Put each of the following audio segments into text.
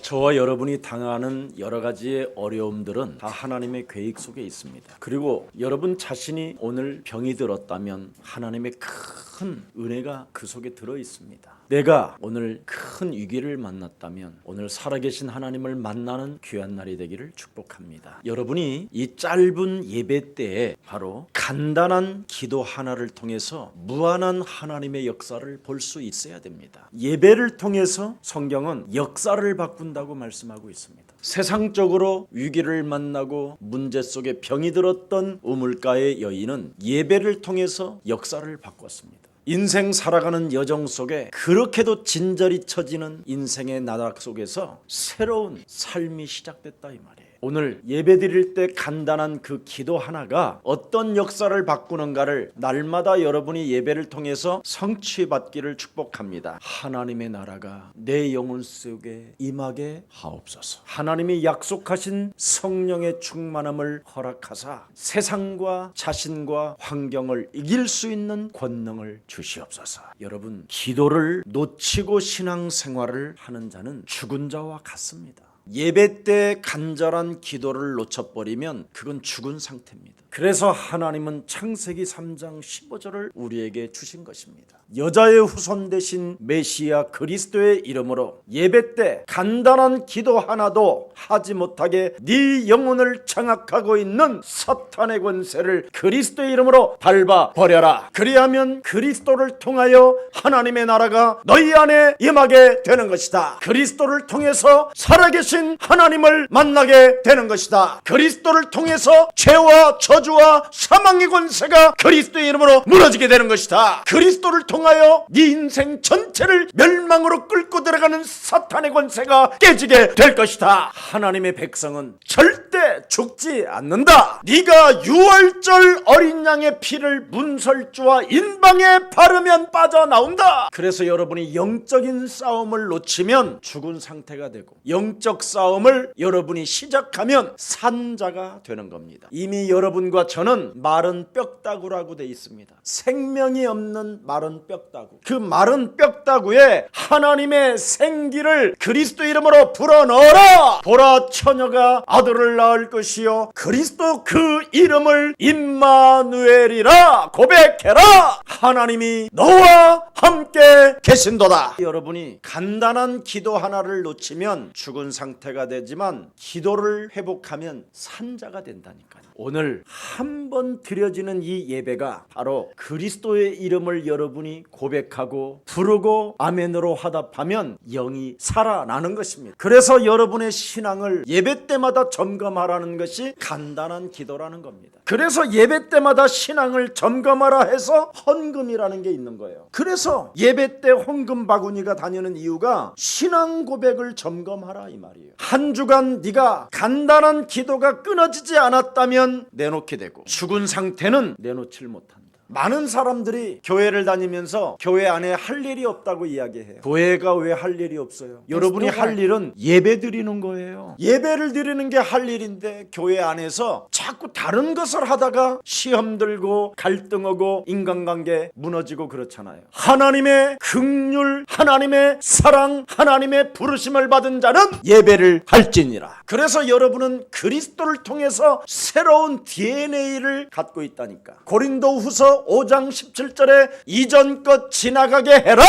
저와 여러분이 당하는 여러 가지의 어려움들은 다 하나님의 계획 속에 있습니다. 그리고 여러분 자신이 오늘 병이 들었다면 하나님의 큰 은혜가 그 속에 들어 있습니다. 내가 오늘 큰 위기를 만났다면 오늘 살아계신 하나님을 만나는 귀한 날이 되기를 축복합니다. 여러분이 이 짧은 예배 때에 바로 간단한 기도 하나를 통해서 무한한 하나님의 역사를 볼 수 있어야 됩니다. 예배를 통해서 성경은 역사를 바꾼다고 말씀하고 있습니다. 세상적으로 위기를 만나고 문제 속에 병이 들었던 우물가의 여인은 예배를 통해서 역사를 바꿨습니다. 인생 살아가는 여정 속에 그렇게도 진저리 처지는 인생의 나락 속에서 새로운 삶이 시작됐다 이 말이에요. 오늘 예배 드릴 때 간단한 그 기도 하나가 어떤 역사를 바꾸는가를 날마다 여러분이 예배를 통해서 성취받기를 축복합니다. 하나님의 나라가 내 영혼 속에 임하게 하옵소서. 하나님이 약속하신 성령의 충만함을 허락하사 세상과 자신과 환경을 이길 수 있는 권능을 주시옵소서. 여러분, 기도를 놓치고 신앙생활을 하는 자는 죽은 자와 같습니다. 예배 때 간절한 기도를 놓쳐버리면 그건 죽은 상태입니다. 그래서 하나님은 창세기 3장 15절을 우리에게 주신 것입니다. 여자의 후손 되신 메시아 그리스도의 이름으로 예배 때 간단한 기도 하나도 하지 못하게 네 영혼을 장악하고 있는 사탄의 권세를 그리스도의 이름으로 밟아 버려라. 그리하면 그리스도를 통하여 하나님의 나라가 너희 안에 임하게 되는 것이다. 그리스도를 통해서 살아계신 하나님을 만나게 되는 것이다. 그리스도를 통해서 죄와 저주와 사망의 권세가 그리스도의 이름으로 무너지게 되는 것이다. 그리스도를 통하여 네 인생 전체를 멸망으로 끌고 들어가는 사탄의 권세가 깨지게 될 것이다. 하나님의 백성은 절대 죽지 않는다. 네가 유월절 어린 양의 피를 문설주와 인방에 바르면 빠져나온다. 그래서 여러분이 영적인 싸움을 놓치면 죽은 상태가 되고 영적 싸움을 여러분이 시작하면 산자가 되는 겁니다. 이미 여러분과 저는 마른 뼈다구라고 되어 있습니다. 생명이 없는 마른 뼈다구. 그 마른 뼈다구에 하나님의 생기를 그리스도 이름으로 불어넣어라. 보라, 처녀가 아들을 낳을 것이요 그리스도 그 이름을 임마누엘이라 고백해라. 하나님이 너와 함께 계신도다. 여러분이 간단한 기도 하나를 놓치면 죽은 상태가 되지만 기도를 회복하면 산자가 된다니까요. 오늘 한 번 드려지는 이 예배가 바로 그리스도의 이름을 여러분이 고백하고 부르고 아멘으로 화답하면 영이 살아나는 것입니다. 그래서 여러분의 신앙을 예배 때마다 점검하라는 것이 간단한 기도라는 겁니다. 그래서 예배 때마다 신앙을 점검하라 해서 헌금이라는 게 있는 거예요. 그래서 예배 때 헌금 바구니가 다니는 이유가 신앙 고백을 점검하라 이 말이에요. 한 주간 네가 간단한 기도가 끊어지지 않았다면 내놓게 되고 죽은 상태는 내놓질 못한다. 많은 사람들이 교회를 다니면서 교회 안에 할 일이 없다고 이야기해요. 교회가 왜 할 일이 없어요? 여러분이 할 일은 예배 드리는 거예요. 예배를 드리는 게 할 일인데 교회 안에서 자꾸 다른 것을 하다가 시험 들고 갈등하고 인간관계 무너지고 그렇잖아요. 하나님의 긍휼, 하나님의 사랑, 하나님의 부르심을 받은 자는 예배를 할지니라. 그래서 여러분은 그리스도를 통해서 새로운 DNA를 갖고 있다니까. 고린도후서 5장 17절에 이전 것 지나가게 해라.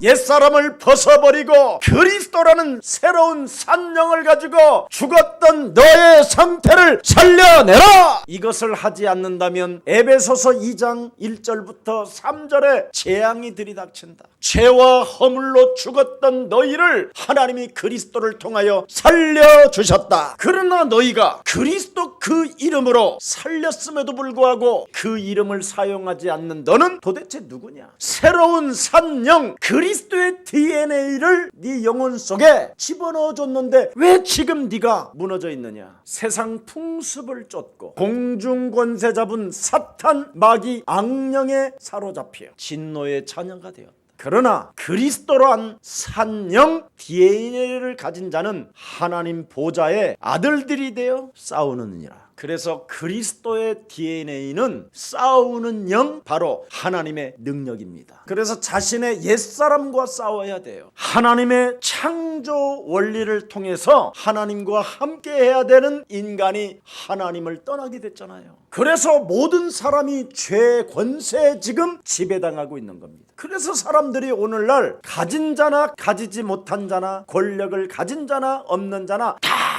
옛사람을 벗어버리고 그리스도라는 새로운 산령을 가지고 죽었던 너의 상태를 살려내라. 이것을 하지 않는다면 에베소서 2장 1절부터 3절에 재앙이 들이닥친다. 죄와 허물로 죽었던 너희를 하나님이 그리스도를 통하여 살려주셨다. 그러나 너희가 그리스도 그 이름으로 살렸음에도 불구하고 그 이름을 사용하지 않는 너는 도대체 누구냐? 새로운 산령 그리스도의 DNA를 네 영혼 속에 집어넣어줬는데 왜 지금 네가 무너져 있느냐? 세상 풍습을 쫓고 공중권세 잡은 사탄 마귀 악령에 사로잡혀 진노의 자녀가 되었다. 그러나 그리스도란 산령 DNA를 가진 자는 하나님 보좌의 아들들이 되어 싸우느니라. 그래서 그리스도의 DNA는 싸우는 영, 바로 하나님의 능력입니다. 그래서 자신의 옛사람과 싸워야 돼요. 하나님의 창조 원리를 통해서 하나님과 함께 해야 되는 인간이 하나님을 떠나게 됐잖아요. 그래서 모든 사람이 죄의 권세에 지금 지배당하고 있는 겁니다. 그래서 사람들이 오늘날 가진 자나 가지지 못한 자나 권력을 가진 자나 없는 자나 다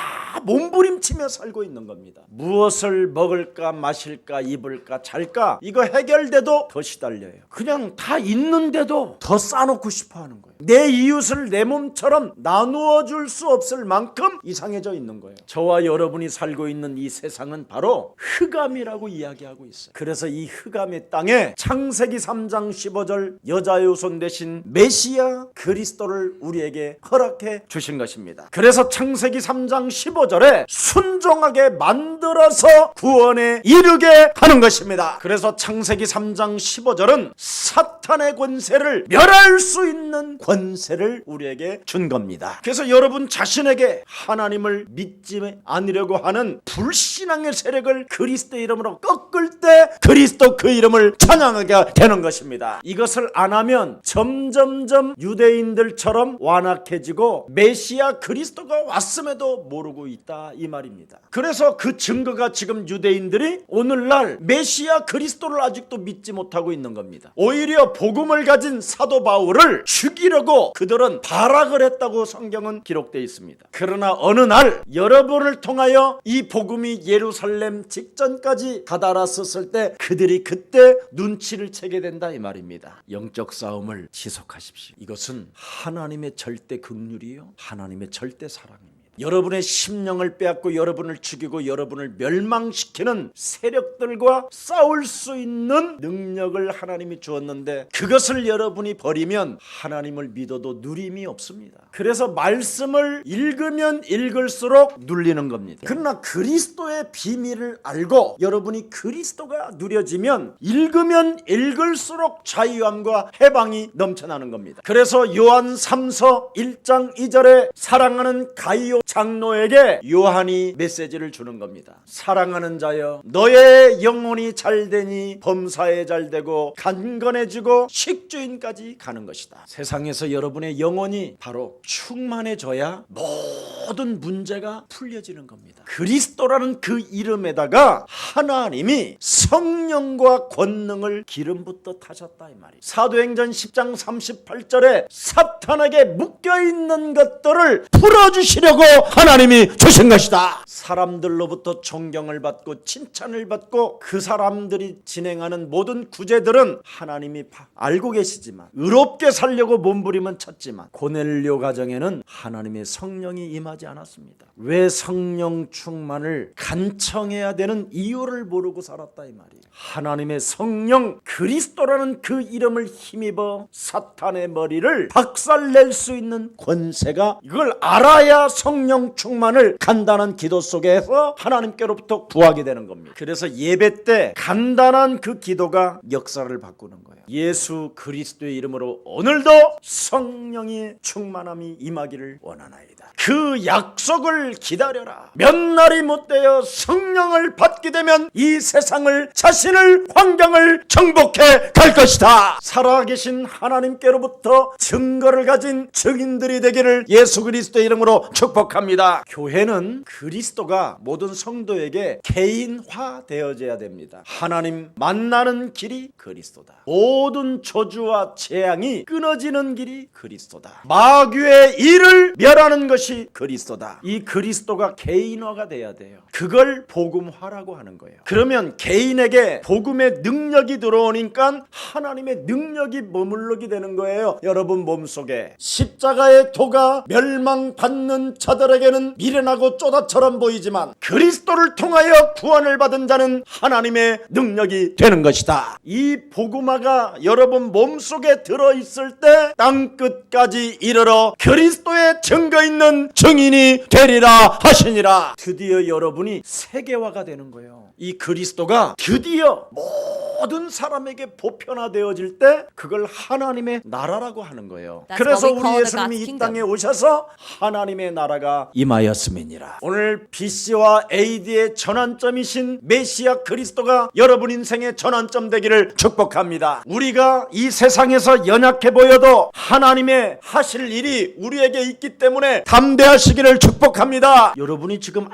몸부림치며 살고 있는 겁니다. 무엇을 먹을까 마실까 입을까 잘까 이거 해결돼도 더 시달려요. 그냥 다 있는데도 더 쌓아놓고 싶어 하는 거예요. 내 이웃을 내 몸처럼 나누어 줄 수 없을 만큼 이상해져 있는 거예요. 저와 여러분이 살고 있는 이 세상은 바로 흑암이라고 이야기하고 있어요. 그래서 이 흑암의 땅에 창세기 3장 15절 여자의 후손 대신 메시아 그리스도를 우리에게 허락해 주신 것입니다. 그래서 창세기 3장 15절에 순종하게 만들어서 구원에 이르게 하는 것입니다. 그래서 창세기 3장 15절은 사탄의 권세를 멸할 수 있는 권세를 우리에게 준 겁니다. 그래서 여러분 자신에게 하나님을 믿지 않으려고 하는 불신앙의 세력을 그리스도 이름으로 꺾을 때 그리스도 그 이름을 찬양하게 되는 것입니다. 이것을 안 하면 점점점 유대인들처럼 완악해지고 메시아 그리스도가 왔음에도 모르고 있다 이 말입니다. 그래서 그 증거가 지금 유대인들이 오늘날 메시아 그리스도를 아직도 믿지 못하고 있는 겁니다. 오히려 복음을 가진 사도 바울을 죽이려고 그들은 발악을 했다고 성경은 기록되어 있습니다. 그러나 어느 날 여러분을 통하여 이 복음이 예루살렘 직전까지 다다랐었을 때 그들이 그때 눈치를 채게 된다 이 말입니다. 영적 싸움을 지속하십시오. 이것은 하나님의 절대 긍휼이요 하나님의 절대 사랑입니다. 여러분의 심령을 빼앗고 여러분을 죽이고 여러분을 멸망시키는 세력들과 싸울 수 있는 능력을 하나님이 주었는데 그것을 여러분이 버리면 하나님을 믿어도 누림이 없습니다. 그래서 말씀을 읽으면 읽을수록 눌리는 겁니다. 그러나 그리스도의 비밀을 알고 여러분이 그리스도가 누려지면 읽으면 읽을수록 자유함과 해방이 넘쳐나는 겁니다. 그래서 요한 3서 1장 2절에 사랑하는 가이오 장로에게 요한이 메시지를 주는 겁니다. 사랑하는 자여 너의 영혼이 잘되니 범사에 잘되고 간건해지고 식주인까지 가는 것이다. 세상에서 여러분의 영혼이 바로 충만해져야 모든 문제가 풀려지는 겁니다. 그리스도라는 그 이름에다가 하나님이 성령과 권능을 기름부터 타셨다 이 말이에요. 사도행전 10장 38절에 사탄에게 묶여있는 것들을 풀어주시려고 하나님이 주신 것이다. 사람들로부터 존경을 받고 칭찬을 받고 그 사람들이 진행하는 모든 구제들은 하나님이 알고 계시지만 의롭게 살려고 몸부림은 쳤지만 고넬료 가정에는 하나님의 성령이 임하지 않았습니다. 왜 성령 충만을 간청해야 되는 이유를 모르고 살았다 이 말이에요. 하나님의 성령 그리스도라는 그 이름을 힘입어 사탄의 머리를 박살낼 수 있는 권세가 이걸 알아야 성령 충만을 간단한 기도 속에서 하나님께로부터 구하게 되는 겁니다. 그래서 예배 때 간단한 그 기도가 역사를 바꾸는 거예요. 예수 그리스도의 이름으로 오늘도 성령의 충만함이 임하기를 원하나이다. 그 약속을 기다려라. 몇 날이 못되어 성령을 받게 되면 이 세상을 자신을 환경을 정복해 갈 것이다. 살아계신 하나님께로부터 증거를 가진 증인들이 되기를 예수 그리스도의 이름으로 축복합니다. 교회는 그리스도가 모든 성도에게 개인화되어져야 됩니다. 하나님 만나는 길이 그리스도다. 모든 저주와 재앙이 끊어지는 길이 그리스도다. 마귀의 일을 멸하는 것이 그리스도다. 이 그리스도가 개인화가 돼야 돼요. 그걸 복음화라고 하는 거예요. 그러면 개인에게 복음의 능력이 들어오니까 하나님의 능력이 머물르게 되는 거예요. 여러분 몸속에 십자가의 도가 멸망받는 자들에게는 미련하고 쪼다처럼 보이지만 그리스도를 통하여 구원을 받은 자는 하나님의 능력이 되는 것이다. 이 복음화가 여러분 몸속에 들어있을 때 땅끝까지 이르러 그리스도의 증거 있는 증인 성인이 되리라 하시니라. 드디어 여러분이 세계화가 되는 거예요. 이 그리스도가 드디어 모든 사람에게 보편화되어질 때 그걸 하나님의 나라라고 하는 거예요. 그래서 우리 예수님이 이 땅에 오셔서 하나님의 나라가 임하였음이니라. 오늘 BC와 AD의 전환점이신 메시아 그리스도가 여러분 인생의 전환점 되기를 축복합니다. 우리가 이 세상에서 연약해 보여도 하나님의 하실 일이 우리에게 있기 때문에 담대하시기를 축복합니다. 여러분이 지금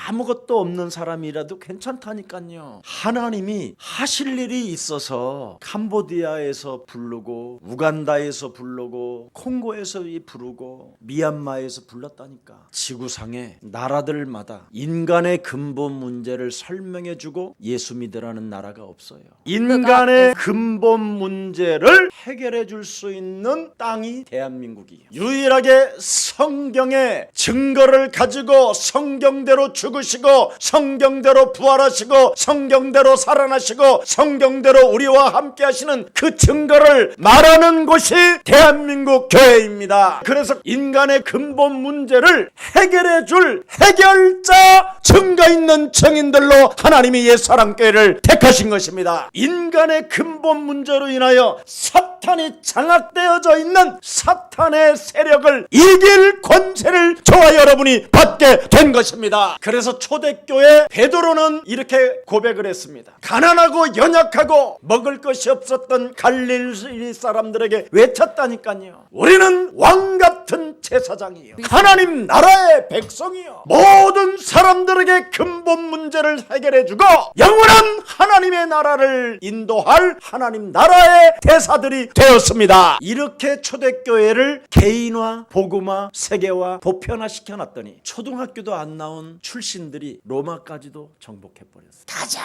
아무것도 없는 사람이라도 괜찮다니까요. 하나님이 하실 일이 있어서 캄보디아에서 부르고 우간다에서 부르고 콩고에서 부르고 미얀마에서 불렀다니까. 지구상의 나라들마다 인간의 근본 문제를 설명해주고 예수 믿으라는 나라가 없어요. 인간의 근본 문제를 해결해 줄 수 있는 땅이 대한민국이에요. 유일하게 성경의 증거를 가지고 성경대로 죽으시고 성경대로 부활하시고 성경대로 살아나시고 성경대로 우리와 함께 하시는 그 증거를 말하는 곳이 대한민국 교회입니다. 그래서 인간의 근본 문제를 해결해 줄 해결자 증거 있는 증인들로 하나님이 옛사랑교회를 택하신 것입니다. 인간의 근본 문제로 인하여 사탄이 장악되어져 있는 사탄의 세력을 이길 권세를 저와 여러분이 받게 된 것입니다. 그래서 초대교회 베드로는 이렇게 고백을 했습니다. 가난하고 연약하고 먹을 것이 없었던 갈릴리 사람들에게 외쳤다니까요. 우리는 왕같은 제사장이요, 하나님 나라의 백성이요, 모든 사람들에게 근본 문제를 해결해주고 영원한 하나님의 나라를 인도할 하나님 나라의 대사들이 되었습니다. 이렇게 초대교회를 개인화, 복음화, 세계화, 보편화시켜놨더니 초등학교도 안 나온 출신들이 로마까지도 정복해버렸어요. 가장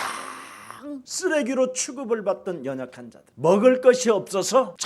쓰레기로 취급을 받던 연약한 자들, 먹을 것이 없어서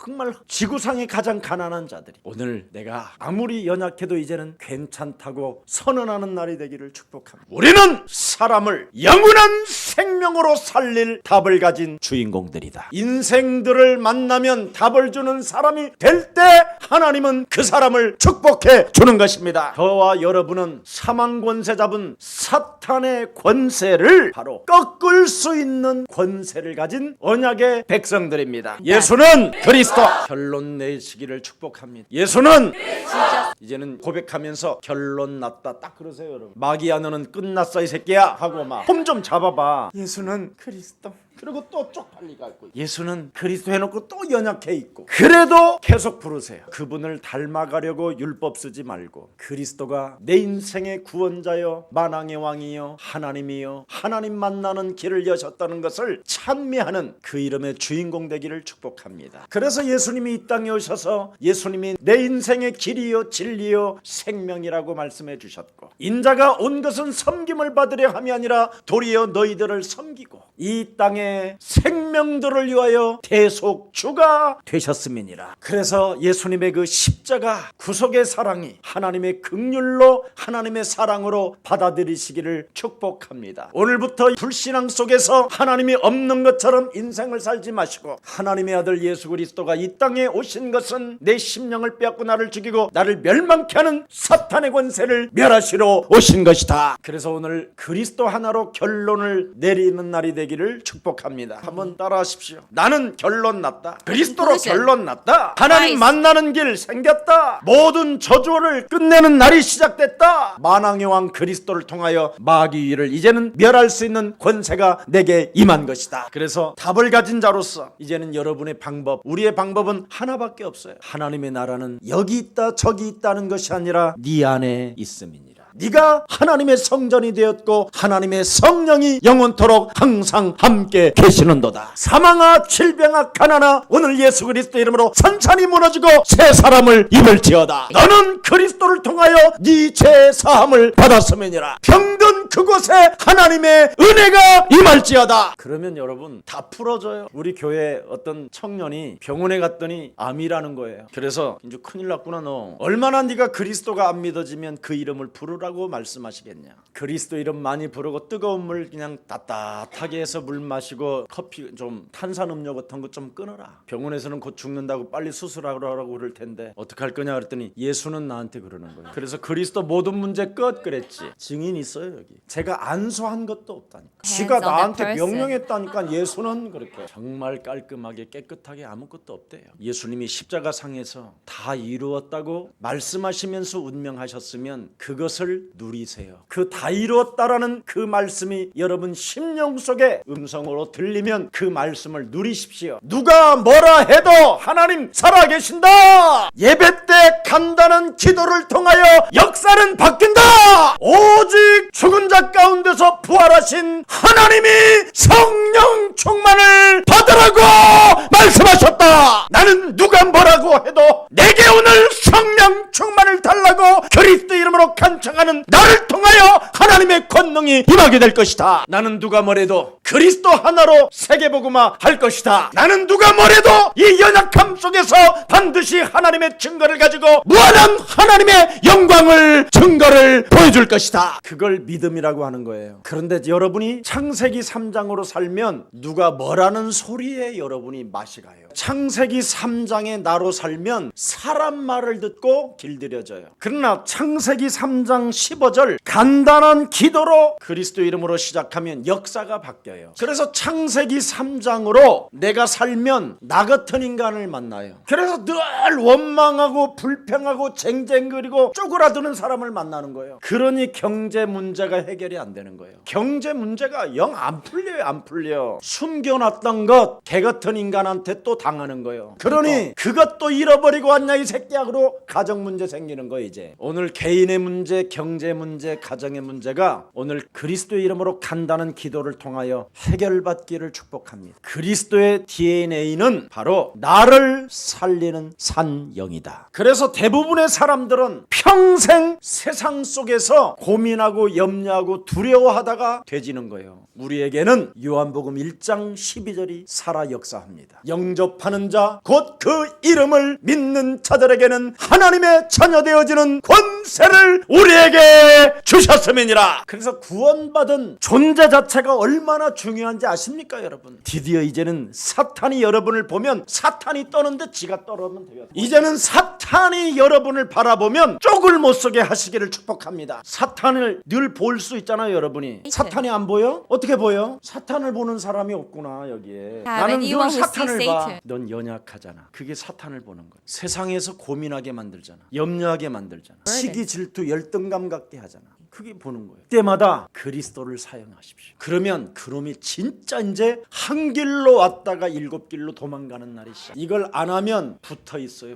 정말 지구상의 가장 가난한 자들이 오늘 내가 아무리 연약해도 이제는 괜찮다고 선언하는 날이 되기를 축복합니다. 우리는 사람을 영원한 생명으로 살릴 답을 가진 주인공들이다. 인생들을 만나면 답을 주는 사람이 될 때 하나님은 그 사람을 축복해 주는 것입니다. 저와 여러분은 사망 권세 잡은 사탄의 권세를 바로 꺾을 수 있는 권세를 가진 언약의 백성들입니다. 예수는 그리스도. 결론 내시기를 축복합니다. 예수는 이제는 고백하면서 결론 났다 딱 그러세요. 여러분, 마귀야 너는 끝났어 이 새끼야 하고 막 폼 좀 잡아봐. 예수는 그리스도. 그리고 또 쪽팔리가 있고, 예수는 그리스도 해놓고 또 연약해 있고, 그래도 계속 부르세요. 그분을 닮아가려고 율법 쓰지 말고 그리스도가 내 인생의 구원자여 만왕의 왕이여 하나님이여 하나님 만나는 길을 여셨다는 것을 찬미하는 그 이름의 주인공 되기를 축복합니다. 그래서 예수님이 이 땅에 오셔서 예수님이 내 인생의 길이요 진리요 생명이라고 말씀해 주셨고, 인자가 온 것은 섬김을 받으려 함이 아니라 도리어 너희들을 섬기고 이 땅에 생명들을 위하여 대속주가 되셨음이니라. 그래서 예수님의 그 십자가 구속의 사랑이 하나님의 긍휼로 하나님의 사랑으로 받아들이시기를 축복합니다. 오늘부터 불신앙 속에서 하나님이 없는 것처럼 인생을 살지 마시고, 하나님의 아들 예수 그리스도가 이 땅에 오신 것은 내 심령을 빼앗고 나를 죽이고 나를 멸망케 하는 사탄의 권세를 멸하시러 오신 것이다. 그래서 오늘 그리스도 하나로 결론을 내리는 날이 되기를 축복합니다. 한번 따라하십시오. 나는 결론 났다. 그리스도로 결론 났다. 하나님 만나는 길 생겼다. 모든 저주를 끝내는 날이 시작됐다. 만왕의 왕 그리스도를 통하여 마귀를 이제는 멸할 수 있는 권세가 내게 임한 것이다. 그래서 답을 가진 자로서 이제는 여러분의 방법, 우리의 방법은 하나밖에 없어요. 하나님의 나라는 여기 있다 저기 있다는 것이 아니라 네 안에 있음이니라. 네가 하나님의 성전이 되었고 하나님의 성령이 영원토록 항상 함께 계시는도다. 사망아 질병아 가난아 오늘 예수 그리스도 이름으로 산산이 무너지고 새 사람을 입을지어다. 너는 그리스도를 통하여 네 죄 사함을 받았음이니라. 병든 그곳에 하나님의 은혜가 임할지어다. 그러면 여러분 다 풀어져요. 우리 교회 어떤 청년이 병원에 갔더니 암이라는 거예요. 그래서 이제 큰일 났구나 너. 얼마나 네가 그리스도가 안 믿어지면 그 이름을 부르라. 부르라고 말씀하시겠냐? 그리스도 이름 많이 부르고 뜨거운 물 그냥 따뜻하게 해서 물 마시고 커피 좀 탄산음료 같은 거 좀 끊어라. 병원에서는 곧 죽는다고 빨리 수술하라고 그럴 텐데 어떡할 거냐 그랬더니 예수는 나한테 그러는 거예요. 그래서 그리스도 모든 문제 끝 그랬지. 증인 있어요 여기. 제가 안수한 것도 없다니까. 지가 나한테 명령했다니까. 예수는 그렇게 정말 깔끔하게 깨끗하게 아무것도 없대요. 예수님이 십자가 상에서 다 이루었다고 말씀하시면서 운명하셨으면 그것을 누리세요. 그 다 이루었다라는 그 말씀이 여러분 심령 속에 음성으로 들리면 그 말씀을 누리십시오. 누가 뭐라 해도 하나님 살아계신다. 예배 때 간단한 기도를 통하여 역사는 바뀐다. 오직 죽은 자 가운데서 부활하신 하나님이 성령 충만을 받으라고 말씀하셨다. 나는 누가 뭐라고 해도 내게 오늘 성령 충만을 달라고 그리스도 이름으로 간청하는 나를 통하여 하나님의 권능이 임하게 될 것이다. 나는 누가 뭐래도 그리스도 하나로 세계복음화 할 것이다. 나는 누가 뭐래도 이 연약함 속에서 반드시 하나님의 증거를 가지고 무한한 하나님의 영광을 증거를 보여줄 것이다. 그걸 믿음이라고 하는 거예요. 그런데 여러분이 창세기 3장으로 살면 누가 뭐라는 소리에 여러분이 맛이 가요. 창세기 3장의 나로 살면 사람 말을 듣고 길들여져요. 그러나 창세기 3장 15절 간단한 기도로 그리스도 이름으로 시작하면 역사가 바뀌어요. 그래서 창세기 3장으로 내가 살면 나 같은 인간을 만나요. 그래서 늘 원망하고 불평하고 쟁쟁거리고 쪼그라드는 사람을 만나는 거예요. 그러니 경제 문제가 해결이 안 되는 거예요. 경제 문제가 영 안 풀려요. 안 풀려. 숨겨놨던 것 개 같은 인간한테 또 당하는 거예요. 그러니 그것도 잃어버리고 왔냐 이 새끼야. 그러고 가정 문제 생기는 거. 이제 오늘 개인의 문제, 경제 문제, 가정의 문제가 오늘 그리스도의 이름으로 간단한 기도를 통하여 해결받기를 축복합니다. 그리스도의 DNA는 바로 나를 살리는 산영이다. 그래서 대부분의 사람들은 평생 세상 속에서 고민하고 염려하고 두려워하다가 되지는 거예요. 우리에게는 요한복음 1장 12절이 살아 역사합니다. 영접하는 자 곧 그 이름을 믿는 자들에게는 하나님의 자녀 되어지는 권세를 우리에게 주셨음이니라. 그래서 구원받은 존재 자체가 얼마나 중요한지 아십니까 여러분? 드디어 이제는 사탄이 여러분을 보면 사탄이 떠는데 지가 떨어면 돼요. 이제는 사탄이 여러분을 바라보면 쪽을 못 서게 하시기를 축복합니다. 사탄을 늘 볼 수 있잖아요 여러분이. 사탄이 안 보여? 어떻게 보여? 사탄을 보는 사람이 없구나 여기에. 나는 늘 사탄을 봐. 넌 연약하잖아. 그게 사탄을 보는 거야. 세상에서 고민하게 만들잖아. 염려하게 만들잖아. 시기 질투 열등감 갖게 하잖아. 그게 보는 거예요. 때마다 그리스도를 사용하십시오. 그러면 그놈이 진짜 이제 한 길로 왔다가 7길로 도망가는 날이 시작. 이걸 안 하면 붙어 있어요.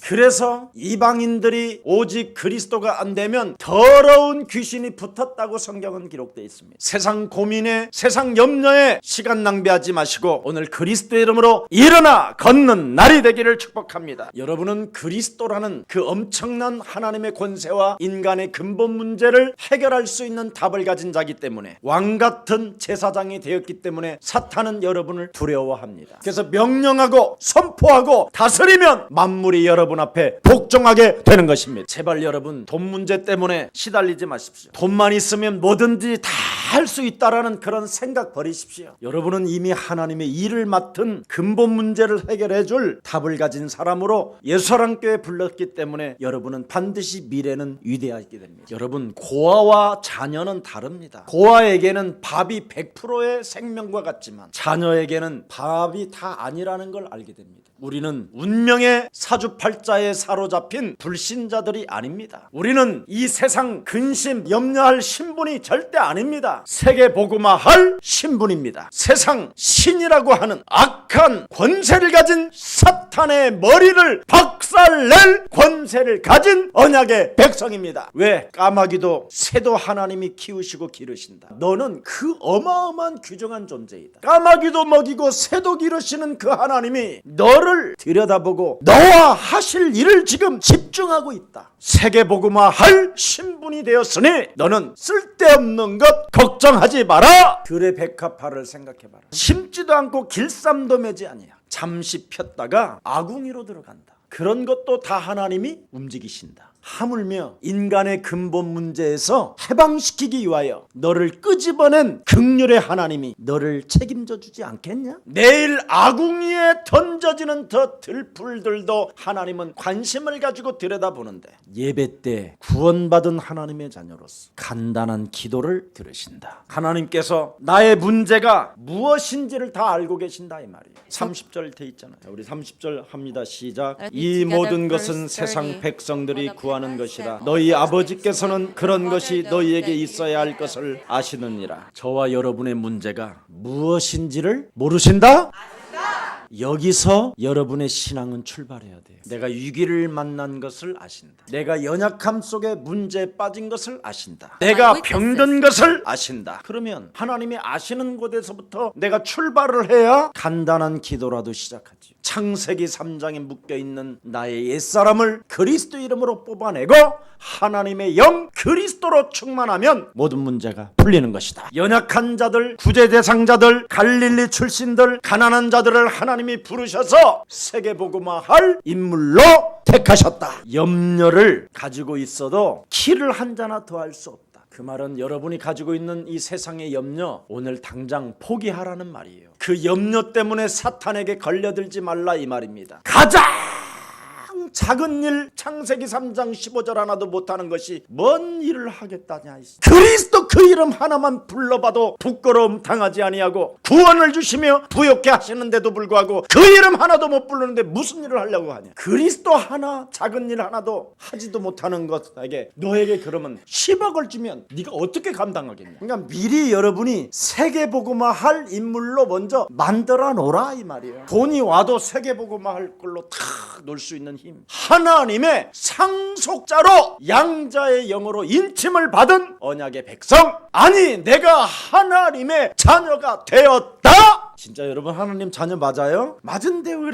그래서 이방인들이 오직 그리스도가 안 되면 더러운 귀신이 붙었다고 성경은 기록되어 있습니다. 세상 고민에 세상 염려에 시간 낭비하지 마시고 오늘 그리스도의 이름으로 일어나 걷는 날이 되기를 축복합니다. 여러분은 그리스도라는 그 엄청난 하나님의 권세와 인간의 근본 문제를 해결할 수 있는 답을 가진 자이기 때문에 왕같은 제사장이 되었기 때문에 사탄은 여러분을 두려워합니다. 그래서 명령하고 선포하고 다스리면 만물이 여러분 앞에 복종하게 되는 것입니다. 제발 여러분 돈 문제 때문에 시달리지 마십시오. 돈만 있으면 뭐든지 다 할 수 있다라는 그런 생각 버리십시오. 여러분은 이미 하나님의 일을 맡은 근본 문제를 해결해 줄 답을 가진 사람으로 예수사랑교회에 불렀기 때문에 여러분은 반드시 미래는 위대하게 됩니다. 여러분 고아와 자녀는 다릅니다. 고아에게는 밥이 100%의 생명과 같지만 자녀에게는 밥이 다 아니라는 걸 알게 됩니다. 우리는 운명의 사주팔자에 사로잡힌 불신자들이 아닙니다. 우리는 이 세상 근심 염려할 신분이 절대 아닙니다. 세계복음화할 신분입니다. 세상 신이라고 하는 악한 권세를 가진 사탄의 머리를 박살낼 권세를 가진 언약의 백성입니다. 왜? 까마귀도 새도 하나님이 키우시고 기르신다. 너는 그 어마어마한 귀중한 존재이다. 까마귀도 먹이고 새도 기르시는 그 하나님이 너를 들여다보고 너와 하실 일을 지금 집중하고 있다. 세계복음화할 신분이 되었으니 너는 쓸데없는 것 걱정하지 마라. 들의 백합화를 생각해봐라. 심지도 않고 길쌈도 매지 아니야. 잠시 폈다가 아궁이로 들어간다. 그런 것도 다 하나님이 움직이신다. 하물며 인간의 근본 문제에서 해방시키기 위하여 너를 끄집어낸 긍휼의 하나님이 너를 책임져 주지 않겠냐? 내일 아궁이에 던져지는 저 들풀들도 하나님은 관심을 가지고 들여다보는데 예배 때 구원받은 하나님의 자녀로서 간단한 기도를 들으신다. 하나님께서 나의 문제가 무엇인지를 다 알고 계신다 이 말이에요. 30절 돼 있잖아요. 우리 30절 합니다. 시작. 이 모든 것은 세상 백성들이 구하는 것이라. 너희 아버지께서는 그런 것이 너희에게 있어야 할 것을 아시느니라. 저와 여러분의 문제가 무엇인지를 모르신다? 여기서 여러분의 신앙은 출발해야 돼요. 내가 위기를 만난 것을 아신다. 내가 연약함 속에 문제에 빠진 것을 아신다. 내가 병든 것을 아신다. 그러면 하나님이 아시는 곳에서부터 내가 출발을 해야 간단한 기도라도 시작하지. 창세기 3장에 묶여있는 나의 옛사람을 그리스도 이름으로 뽑아내고 하나님의 영 그리스도로 충만하면 모든 문제가 풀리는 것이다. 연약한 자들, 구제 대상자들, 갈릴리 출신들, 가난한 자들을 하나님이 부르셔서 세계복음화할 인물로 택하셨다. 염려를 가지고 있어도 키를 한 잔나 더 할 수 없다. 그 말은 여러분이 가지고 있는 이 세상의 염려 오늘 당장 포기하라는 말이에요. 그 염려 때문에 사탄에게 걸려들지 말라 이 말입니다. 가장 작은 일 창세기 3장 15절 하나도 못하는 것이 뭔 일을 하겠다냐. 그리스도 그 이름 하나만 불러봐도 부끄러움 당하지 아니하고 구원을 주시며 부욕케 하시는데도 불구하고 그 이름 하나도 못 부르는데 무슨 일을 하려고 하냐. 그리스도 하나 작은 일 하나도 하지도 못하는 것에게 너에게 그러면 10억을 주면 네가 어떻게 감당하겠냐. 그러니까 미리 여러분이 세계복음화 할 인물로 먼저 만들어 놓으라 이 말이에요. 돈이 와도 세계복음화 할 걸로 다 놀 수 있는 힘, 하나님의 상속자로 양자의 영으로 인침을 받은 언약의 백성, 아니 내가 하나님의 자녀가 되었다. 진짜 여러분 하나님 자녀 맞아요? 맞은데 왜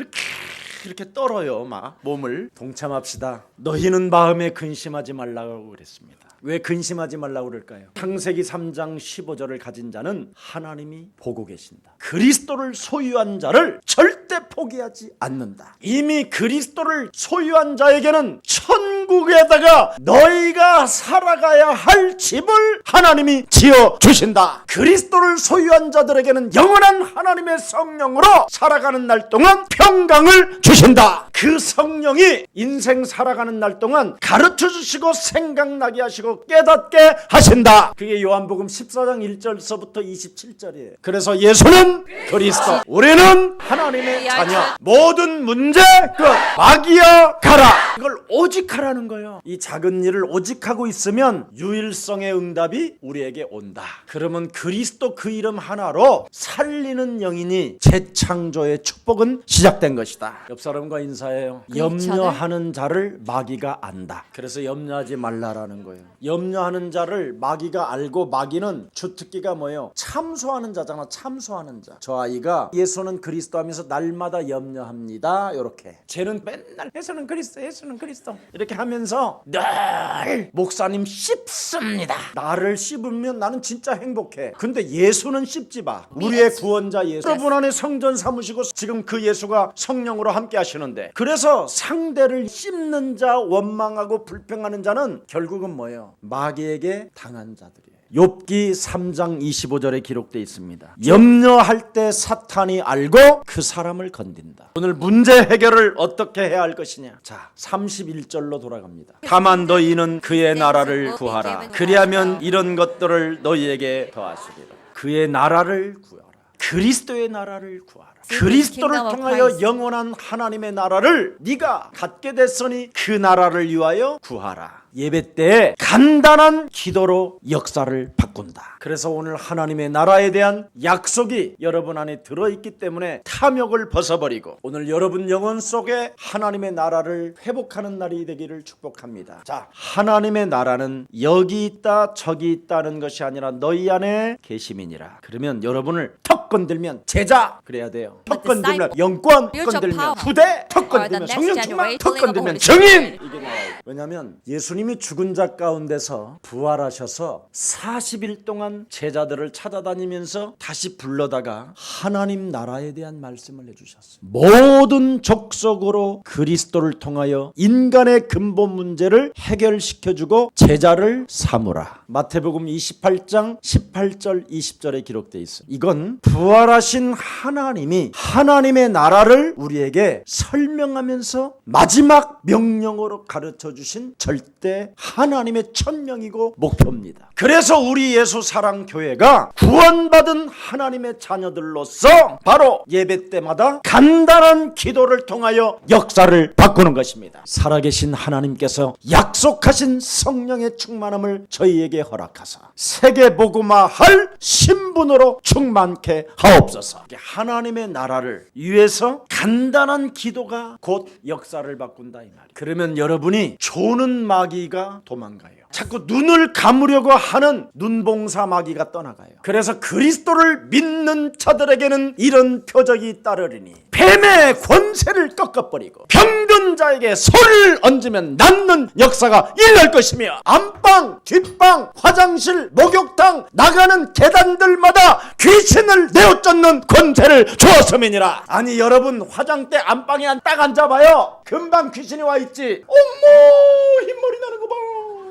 이렇게 떨어요? 막 몸을. 동참합시다. 너희는 마음에 근심하지 말라고 그랬습니다. 왜 근심하지 말라고 그럴까요? 창세기 3장 15절을 가진 자는 하나님이 보고 계신다. 그리스도를 소유한 자를 절대 포기하지 않는다. 이미 그리스도를 소유한 자에게는 천국에다가 너희가 살아가야 할 집을 하나님이 지어주신다. 그리스도를 소유한 자들에게는 영원한 하나님의 성령으로 살아가는 날 동안 평강을 주신다. 그 성령이 인생 살아가는 날 동안 가르쳐 주시고 생각나게 하시고 깨닫게 하신다. 그게 요한복음 14장 1절서부터 27절이에요. 그래서 예수는 그리스도, 우리는 하나님의 자녀. 모든 문제 끝. 마귀야 가라. 이걸 오직 하라는 거예요. 이 작은 일을 오직 하고 있으면 유일성의 응답이 우리에게 온다. 그러면 그리스도 그 이름 하나로 살리는 영이니 재창조의 축복은 시작된 것이다. 옆 사람과 인사해요. 염려하는 자를 마귀가 안다. 그래서 염려하지 말라라는 거예요. 염려하는 자를 마귀가 알고, 마귀는 주특기가 뭐예요? 참소하는 자잖아. 참소하는 자. 저 아이가 예수는 그리스도 하면서 날마다 염려합니다. 이렇게. 쟤는 맨날 예수는 그리스도, 예수는 그리스도 이렇게 하면서 늘 목사님 씹습니다. 나를 씹으면 나는 진짜 행복해. 근데 예수는 씹지 마. 우리의 구원자 예수. 여러분 안에 성전 삼으시고 지금 그 예수가 성령으로 함께 하시는데, 그래서 상대를 씹는 자, 원망하고 불평하는 자는 결국은 뭐예요? 마귀에게 당한 자들이에요. 욥기 3장 25절에 기록되어 있습니다. 염려할 때 사탄이 알고 그 사람을 건든다. 오늘 문제 해결을 어떻게 해야 할 것이냐. 자, 31절로 돌아갑니다. 다만 너희는 그의 나라를 구하라. 그리하면 이런 것들을 너희에게 더하시리라. 그의 나라를 구하라. 그리스도의 나라를 구하라. 그리스도를 통하여 영원한 하나님의 나라를 네가 갖게 됐으니 그 나라를 위하여 구하라. 예배 때 간단한 기도로 역사를 바꾼다. 그래서 오늘 하나님의 나라에 대한 약속이 여러분 안에 들어있기 때문에 탐욕을 벗어버리고 오늘 여러분 영혼 속에 하나님의 나라를 회복하는 날이 되기를 축복합니다. 자, 하나님의 나라는 여기 있다 저기 있다는 것이 아니라 너희 안에 계심이니라. 그러면 여러분을 턱 건들면 제자 그래야 돼요. 턱 건들면 영권, 턱 건들면 후대, 턱 건들면 성령 충만, 턱 건들면 증인. 이게 나와요. 왜냐하면 예수님이 죽은 자 가운데서 부활하셔서 40일 동안 제자들을 찾아다니면서 다시 불러다가 하나님 나라에 대한 말씀을 해주셨어요. 모든 족속으로 그리스도를 통하여 인간의 근본 문제를 해결시켜주고 제자를 삼으라. 마태복음 28장 18절 20절에 기록되어 있어요. 이건 부활하신 하나님이 하나님의 나라를 우리에게 설명하면서 마지막 명령으로 가르쳐 주신 절대 하나님의 천명이고 목표입니다. 그래서 우리 예수 사랑교회가 구원받은 하나님의 자녀들로서 바로 예배 때마다 간단한 기도를 통하여 역사를 바꾸는 것입니다. 살아계신 하나님께서 약속하신 성령의 충만함을 저희에게 허락하사 세계복음화할 신분으로 충만케 하옵소서. 하나님의 나라를 위해서 간단한 기도가 곧 역사를 바꾼다 이 말이에요. 그러면 여러분이 조는 마귀가 도망가요. 자꾸 눈을 감으려고 하는 눈봉사 마귀가 떠나가요. 그래서 그리스도를 믿는 자들에게는 이런 표적이 따르리니 뱀의 권세를 꺾어버리고 병든 자에게 손을 얹으면 낫는 역사가 일어날 것이며 안방, 뒷방, 화장실, 목욕탕 나가는 계단들마다 귀신을 내어쫓는 권세를 주었음이니라. 아니 여러분 화장대 안방에 딱 앉아봐요. 금방 귀신이 와있지. 어머 흰머리 나는 거 봐.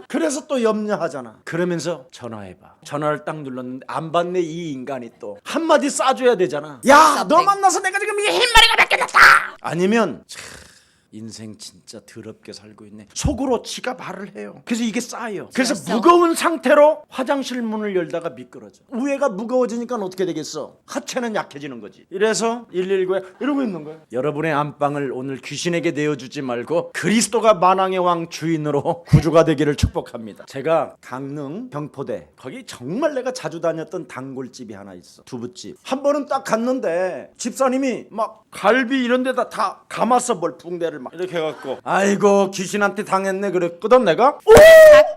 그래서 또 염려하잖아. 그러면서 전화해봐. 전화를 딱 눌렀는데 안 받네. 이 인간이 또 한마디 싸줘야 되잖아. 야 너 만나서 내가 지금 이게 흰머리가 벗겨졌다. 아니면 인생 진짜 더럽게 살고 있네. 속으로 지가 말을 해요. 그래서 이게 쌓여. 그래서 무거운 상태로 화장실 문을 열다가 미끄러져. 우애가 무거워지니까 어떻게 되겠어? 하체는 약해지는 거지. 이래서 119에 이러고 있는 거야. 여러분의 안방을 오늘 귀신에게 내어주지 말고 그리스도가 만왕의 왕 주인으로 구주가 되기를 축복합니다. 제가 강릉 경포대 거기 정말 내가 자주 다녔던 단골집이 하나 있어. 두부집. 한 번은 딱 갔는데 집사님이 막 갈비 이런 데다 다 감았어. 뭘 붕대를 막 이렇게 해갖고 아이고 귀신한테 당했네 그랬거든 내가. 오!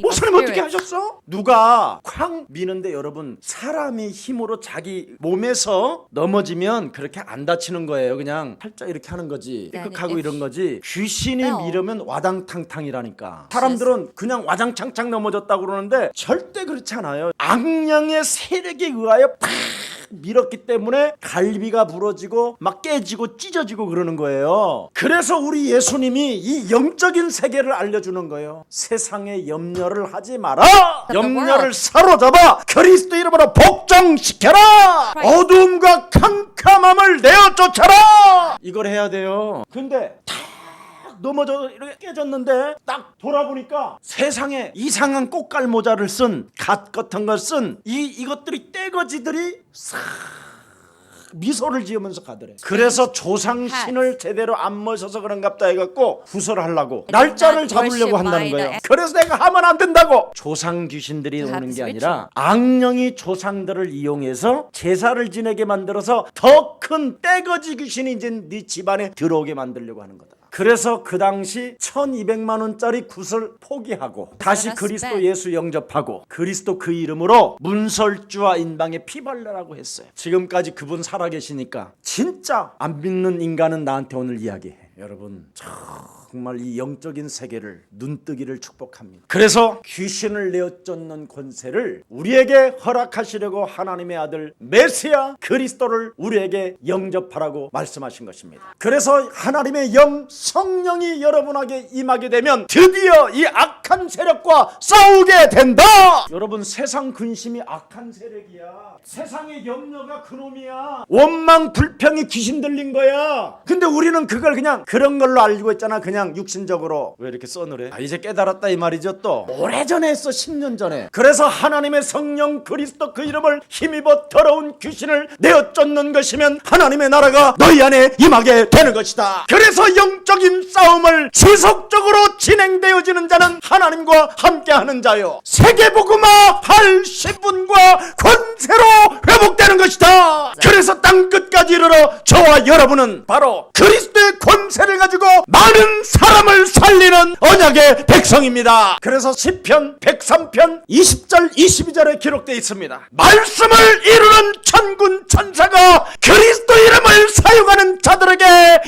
목사님 어떻게 하셨어? 누가 쾅 미는데 여러분 사람이 힘으로 자기 몸에서 넘어지면 그렇게 안 다치는 거예요. 그냥 살짝 이렇게 하는 거지. 삐끗하고 이런 거지. 귀신이 밀으면 와당탕탕이라니까. 사람들은 그냥 와장창창 넘어졌다고 그러는데 절대 그렇지 않아요. 악령의 세력에 의하여 팍 밀었기 때문에 갈비가 부러지고 막 깨지고 찢어지고 그러는 거예요. 그래서 우리 예수님이 이 영적인 세계를 알려주는 거예요. 세상에 염려를 하지 마라. 염려를 사로잡아 그리스도 이름으로 복종시켜라. 어두움과 캄캄함을 내어 쫓아라. 이걸 해야 돼요. 근데 넘어져 이렇게 깨졌는데 딱 돌아보니까 세상에 이상한 꽃갈 모자를 쓴 갓 같은 걸 쓴 이것들이 떼거지들이 싹 미소를 지으면서 가더래. 그래서 조상신을 제대로 안 모셔서 그런갑다 해갖고 구설하려고 날짜를 잡으려고 한다는 거예요. 그래서 내가 하면 안 된다고. 조상 귀신들이 오는 게 아니라 악령이 조상들을 이용해서 제사를 지내게 만들어서 더 큰 떼거지 귀신이 이제 네 집안에 들어오게 만들려고 하는 거다. 그래서 그 당시 1200만 원짜리 굿을 포기하고 다시 그리스도 예수 영접하고 그리스도 그 이름으로 문설주와 인방에 피 발라라고 했어요. 지금까지 그분 살아계시니까 진짜 안 믿는 인간은 나한테 오늘 이야기해. 여러분 정말 이 영적인 세계를 눈뜨기를 축복합니다. 그래서 귀신을 내어쫓는 권세를 우리에게 허락하시려고 하나님의 아들 메시아 그리스도를 우리에게 영접하라고 말씀하신 것입니다. 그래서 하나님의 영 성령이 여러분에게 임하게 되면 드디어 이 악한 세력과 싸우게 된다. 여러분 세상 근심이 악한 세력이야. 세상의 염려가 그놈이야. 원망 불평이 귀신 들린 거야. 근데 우리는 그걸 그냥 그런 걸로 알고 있잖아. 그냥 육신적으로. 왜 이렇게 써놓으래? 이제 깨달았다 이 말이죠. 또 오래전에 했어. 10년 전에. 그래서 하나님의 성령 그리스도 그 이름을 힘입어 더러운 귀신을 내어쫓는 것이면 하나님의 나라가 너희 안에 임하게 되는 것이다. 그래서 영적인 싸움을 지속적으로 진행되어지는 자는 하나님과 함께하는 자요 세계복음화 할 신분과 권세로 회복되는 것이다. 그래서 땅끝까지 이르러 저와 여러분은 바로 그리스도의 권세를 가지고 많은 사람을 살리는 언약의 백성입니다. 그래서 시편 103편 20절 22절에 기록되어 있습니다. 말씀을 이루는 천군 천사가 그리스도 이름을 사용하는 자들에게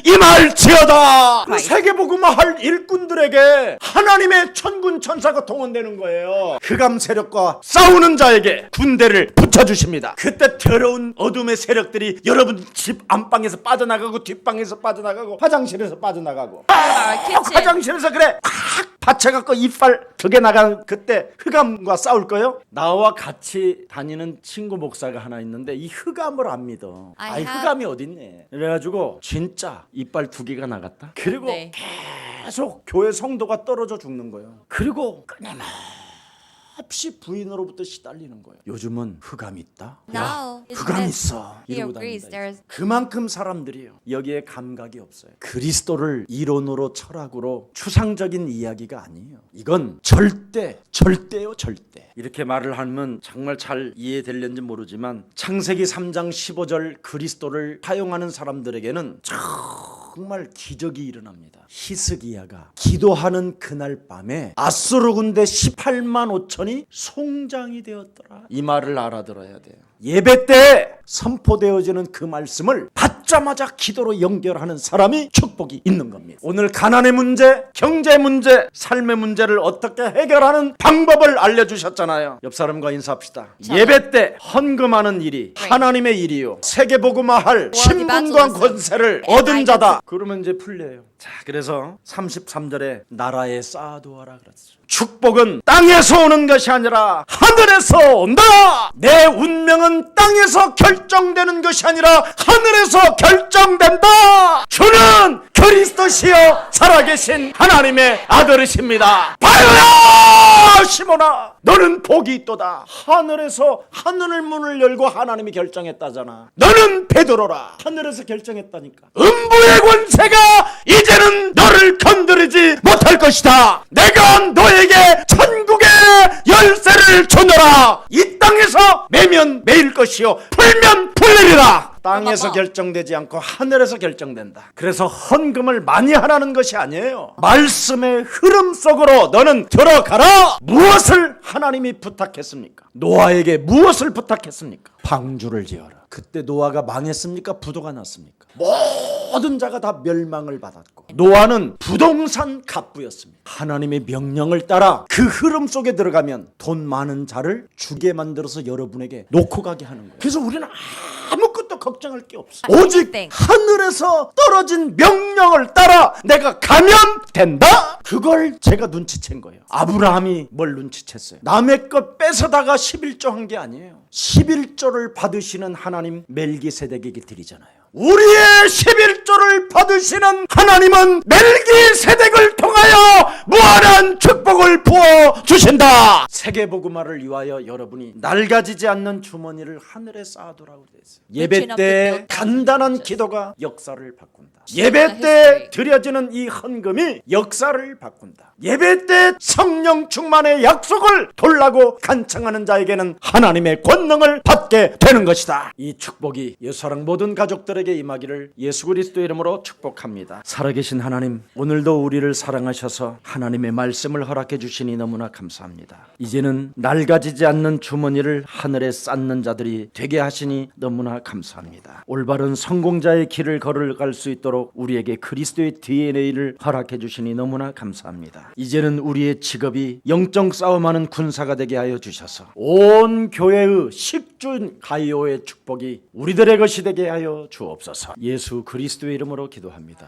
임할지어다. 세계복음화 할 일꾼들에게 하나님의 천군 천사가 동원되는 거예요. 흑암 세력과 싸우는 자에게 군대를 붙여주십니다. 그때 더러운 어둠의 세력들이 여러분 집 안방에서 빠져나가고 뒷방에서 빠져나가고 화장실에서 빠져나가고 화장실에서 그래 팍 받쳐갖고 이빨 두개 나가는 그때 흑암과 싸울 거요? 나와 같이 다니는 친구 목사가 하나 있는데 이 흑암을 안 믿어. 아이 흑암이 어딨네. 그래가지고 진짜 이빨 두 개가 나갔다. 그리고 네. 계속 교회 성도가 떨어져 죽는 거예요. 그리고 끊임없이 부인으로부터 시달리는 거예요. 요즘은 흑암이 있다? No, 흑암 있어. he 이러고 agrees. 다닌다. There's 그만큼 사람들이요 여기에 감각이 없어요. 그리스도를 이론으로 철학으로 추상적인 이야기가 아니에요. 이건 절대요 절대. 이렇게 말을 하면 정말 잘 이해될는지 모르지만 창세기 3장 15절 그리스도를 사용하는 사람들에게는 정말 기적이 일어납니다. 히스기야가 기도하는 그날 밤에 아수르 군대 18만 5천이 송장이 되었더라. 이 말을 알아들어야 돼요. 예배 때 선포되어지는 그 말씀을 받자마자 기도로 연결하는 사람이 축복이 있는 겁니다. 오늘 가난의 문제, 경제 문제, 삶의 문제를 어떻게 해결하는 방법을 알려주셨잖아요. 옆 사람과 인사합시다. 예배 때 헌금하는 일이 하나님의 일이요 세계복음화할 신분과 권세를 얻은 자다. 그러면 이제 풀려요. 자, 그래서 33절에 나라에 쌓아두어라 그랬어요. 축복은 땅에서 오는 것이 아니라 하늘에서 온다. 내 운명은 땅에서 결정되는 것이 아니라 하늘에서 결정된다. 주는 그리스도시여 살아계신 하나님의 아들이십니다. 바요야 시몬아 너는 복이 있도다. 하늘에서 하늘 문을 열고 하나님이 결정했다잖아. 너는 베드로라. 하늘에서 결정했다니까. 음부의 권세가 이제는 너를 건드리지 못할 것이다. 내가 너에게 천국의 열쇠를 주노라. 이 땅에서 매면 매일 것이요 풀면 풀리리라. 땅에서 결정되지 않고 하늘에서 결정된다. 그래서 헌금을 많이 하라는 것이 아니에요. 말씀의 흐름 속으로 너는 들어가라. 무엇을 하나님이 부탁했습니까? 노아에게 무엇을 부탁했습니까? 방주를 지어라. 그때 노아가 망했습니까? 부도가 났습니까? 모든 자가 다 멸망을 받았고 노아는 부동산 갑부였습니다. 하나님의 명령을 따라 그 흐름 속에 들어가면 돈 많은 자를 주게 만들어서 여러분에게 놓고 가게 하는 거예요. 그래서 우리는 아무것도 걱정할 게 없어. 오직 하늘에서 떨어진 명령을 따라 내가 가면 된다. 그걸 제가 눈치챈 거예요. 아브라함이 뭘 눈치챘어요? 남의 것 뺏어다가 11조 한 게 아니에요. 11조를 받으시는 하나님 멜기세덱에게 드리잖아요. 우리의 11조를 받으시는 하나님은 멜기세덱을 통하여 무한한 축복을 부어주신다. 세계복음화를 위하여 여러분이 낡아지지 않는 주머니를 하늘에 쌓아두라고 되어 있어요. 예배 때 간단한 기도가 역사를 바꾼다. 예배 때 드려지는 이 헌금이 역사를 바꾼다. 예배 때 성령 충만의 약속을 돌라고 간청하는 자에게는 하나님의 권능을 받게 되는 것이다. 이 축복이 예수사랑 모든 가족들에게 임하기를 예수 그리스도의 이름으로 축복합니다. 살아계신 하나님, 오늘도 우리를 사랑하셔서 하나님의 말씀을 허락해 주시니 너무나 감사합니다. 이제는 낡아지지 않는 주머니를 하늘에 쌓는 자들이 되게 하시니 너무나 감사합니다. 올바른 성공자의 길을 걸어갈 수 있도록 우리에게 그리스도의 DNA를 허락해 주시니 너무나 감사합니다. 이제는 우리의 직업이 영적 싸움하는 군사가 되게 하여 주셔서 온 교회의 식준 가이오의 축복이 우리들의 것이 되게 하여 주옵소서. 예수 그리스도의 이름으로 기도합니다.